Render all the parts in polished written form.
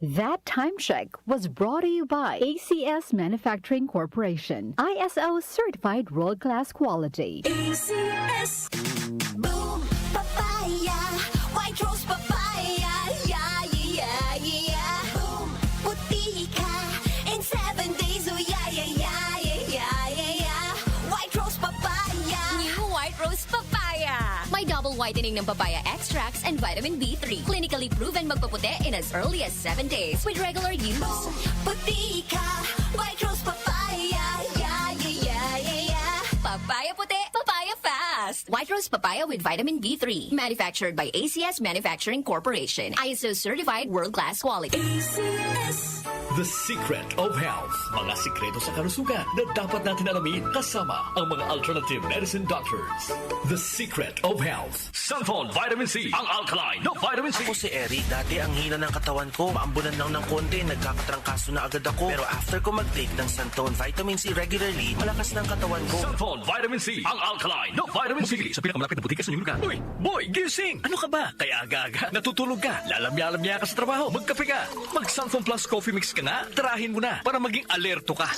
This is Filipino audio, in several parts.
That time check was brought to you by ACS Manufacturing Corporation, ISO certified world-class quality. ACS Boom Papaya White Rose Papaya Yeah, yeah, yeah Boom Puti ka in 7 days Oh yeah, yeah, yeah, yeah, yeah, yeah White Rose Papaya New White Rose Papaya. May double whitening ng papaya extracts and vitamin B3. Clinically proven magpaputi in as early as 7 days with regular use. Boom Puti ka White Rose Papaya Yeah, yeah, yeah, yeah, yeah Papaya puti, papaya fast. White Rose Papaya with vitamin B3. Manufactured by ACS Manufacturing Corporation. ISO certified world-class quality. ACS The Secret of Health. Mga sikreto sa kalusugan na dapat natin alamin kasama ang mga alternative medicine doctors. The Secret of Health. Sunfone Vitamin C. Ang alkaline no vitamin C. Ako si Eric. Dati ang hina ng katawan ko. Maambulan lang ng konti. Nagkakatrangkaso na agad ako. Pero after ko mag-take ng Santone Vitamin C regularly, malakas ng katawan ko. Sunfone Vitamin C. Ang alkaline no vitamin C. Mabibili sa pinakamalapit na butika sa inyong lugar. Uy, boy, gising! Ano ka ba? Kaya aga-aga. Natutulog ka. Lalamya-lamya ka sa trabaho. Magkape ka. Mag-Sunfone Plus Coffee Mix ka na. Tarahin mo na para maging alerto ka.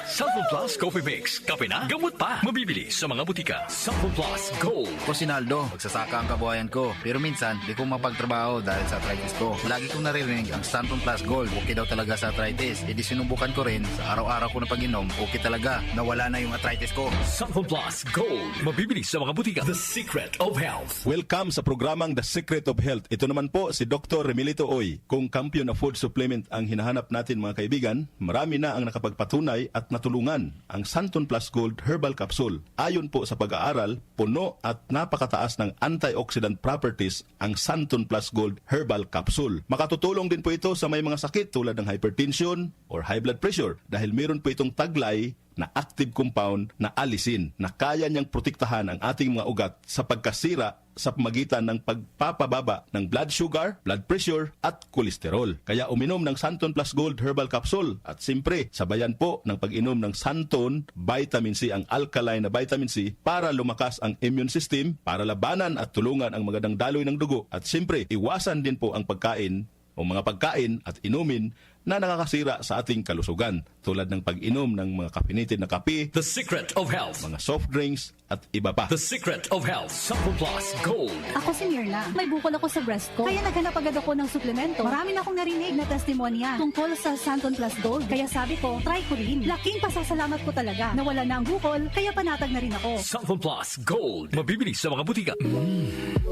Sunfone Plus Coffee Mix. Kape na, gamot pa. Mabibili sa mga butika. Sunfone Plus Gold. Ako si Naldo, magsasaka ang kabuhayan ko. Pero minsan, di ko mapagtrabaho dahil sa arthritis ko. Lagi kong naririnig ang Santon Plus Gold. Okay daw talaga sa arthritis. E di sinubukan ko rin. Sa araw-araw ko na pag-inom, okay talaga. Nawala na yung arthritis ko. Sunfone Plus Gold. Mabibili sa mga butika. The Secret of Health. Welcome sa programang The Secret of Health. Ito naman po si Dr. Remilito Oy. Kung kampiyon na food supplement ang hinahanap natin mga kaibigan, marami na ang nakapagpatunay at natulungan ang Santon Plus Gold Herbal Capsule. Ayon po sa pag-aaral, puno at napakataas ng antioxidant properties ang Santon Plus Gold Herbal Capsule. Makatutulong din po ito sa may mga sakit tulad ng hypertension or high blood pressure dahil meron po itong taglay na active compound na alisin na kaya niyang protektahan ang ating mga ugat sa pagkasira sa pamagitan ng pagpapababa ng blood sugar, blood pressure at kolesterol. Kaya uminom ng Santon Plus Gold Herbal Capsule at simpre sabayan po ng pag-inom ng Santon Vitamin C, ang alkaline na vitamin C para lumakas ang immune system, para labanan at tulungan ang magandang daloy ng dugo at simpre iwasan din po ang pagkain o mga pagkain at inumin na nakakasira sa ating kalusugan tulad ng pag-inom ng mga caffeinated na kape, The Secret of Health. mga soft drinks at iba pa. The Secret of Health. Sunfone Plus Gold. Ako si Mirna. May bukol ako sa breast ko. Kaya naghanap agad ako ng suplemento. Marami na akong narinig na testimonya tungkol sa Santon Plus Gold. Kaya sabi ko, try ko rin. Laking pasasalamat ko talaga. Nawala na ang bukol, kaya panatag na rin ako. Sunfone Plus Gold. Mabibili sa mga butika.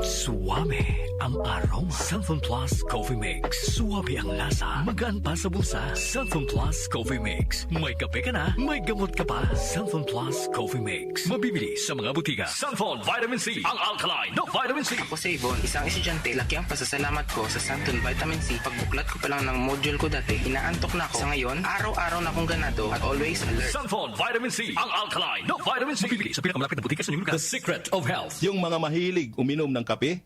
Suwame ang aroma. Sunfone Plus Coffee Mix. Suwabe ang lasa. Magaan pa sa bulsa. Sunfone Plus Coffee Mix. May kape ka na, may gamot ka pa. Sunfone Plus Coffee Mix. Mabibili sa mga butika. Sunfone Vitamin C. Ang alkaline no vitamin C. Ako si Ibon, isang estudyante. Laki ang pasasalamat ko sa Santone Vitamin C. Pagbuklat ko pa lang ng module ko dati, inaantok na ako. Sa ngayon, araw-araw na akong ganado at always alert. Sunfone Vitamin C. Ang alkaline no vitamin C. Mabibili sa pinakamalapit na butika sa inyong lugar. The Secret of Health. Yung mga mahilig uminom ng kape,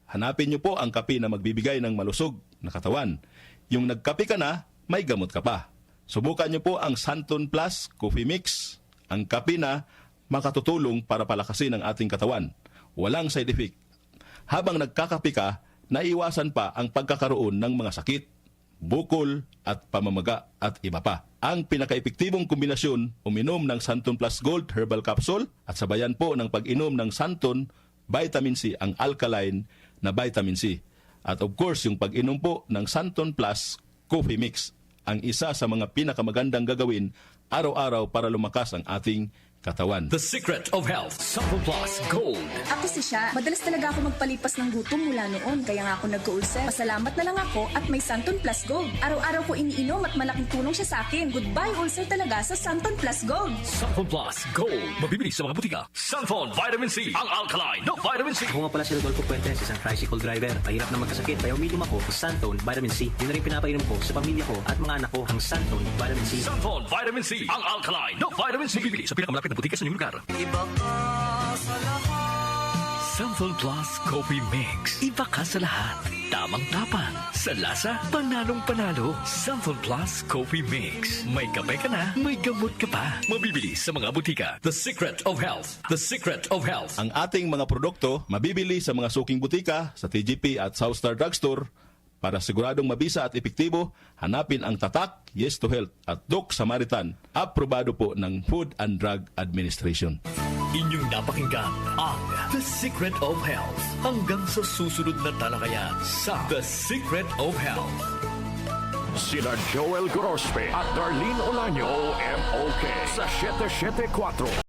hanapin nyo po ang kape na magbibigay ng malusog na katawan. Yung nagkape ka na, may gamot ka pa. Subukan nyo po ang Santon Plus Coffee Mix. Ang kape na makatutulong para palakasin ang ating katawan. Walang side effect. Habang nagkakape ka, naiwasan pa ang pagkakaroon ng mga sakit, bukol at pamamaga at iba pa. Ang pinaka-epektibong kombinasyon, uminom ng Santon Plus Gold Herbal Capsule at sabayan po ng pag-inom ng Santon Vitamin C, ang alkaline na vitamin C. At of course, yung pag-inom po ng Santon Plus Coffee Mix, ang isa sa mga pinakamagandang gagawin araw-araw para lumakas ang ating katawan. The Secret of Health. Sunfone Plus Gold. Ako si Sha. Madalas talaga ako magpalipas ng gutom mula noon, kaya nga ako nagka-ulcer. Pasalamat na lang ako at may Santon Plus Gold. Araw-araw ko iniinom at malaking tulong siya sa akin. Goodbye ulcer talaga sa Santon Plus Gold. Sunfone Plus Gold. Mabibili sa mga butika. Sunfone Vitamin C. Ang alkaline no vitamin C. Ako nga pala si Rodolfo Puentes, isang tricycle driver. Mahirap na magkasakit, kaya uminom ako ng Santon Vitamin C. Yun na rin pinapainom ko sa pamilya ko at mga anak ko ang Santon Vitamin C. Sunfone Vitamin C. Ang alkaline no vitamin C. Mabibili sa pinakamalapit na butika sa inyong lugar. Iba ka sa lahat. Sunfone Plus Coffee Mix. Iba ka sa lahat. Tamang tapang. Sa lasa, panalong-panalo. Sunfone Plus Coffee Mix. May kape ka na, may gamot ka pa. Mabibili sa mga butika. The Secret of Health. The Secret of Health. Ang ating mga produkto mabibili sa mga suking butika, sa TGP at Southstar Drugstore Para siguradong mabisa at epektibo, hanapin ang tatak Yes to Health at Doc Samaritan. Aprobado po ng Food and Drug Administration. Inyong napakinggan ang The Secret of Health. Hanggang sa susunod na talakayan sa The Secret of Health. Sina Joel Grospe at Darlene Olaño, OMOK sa 774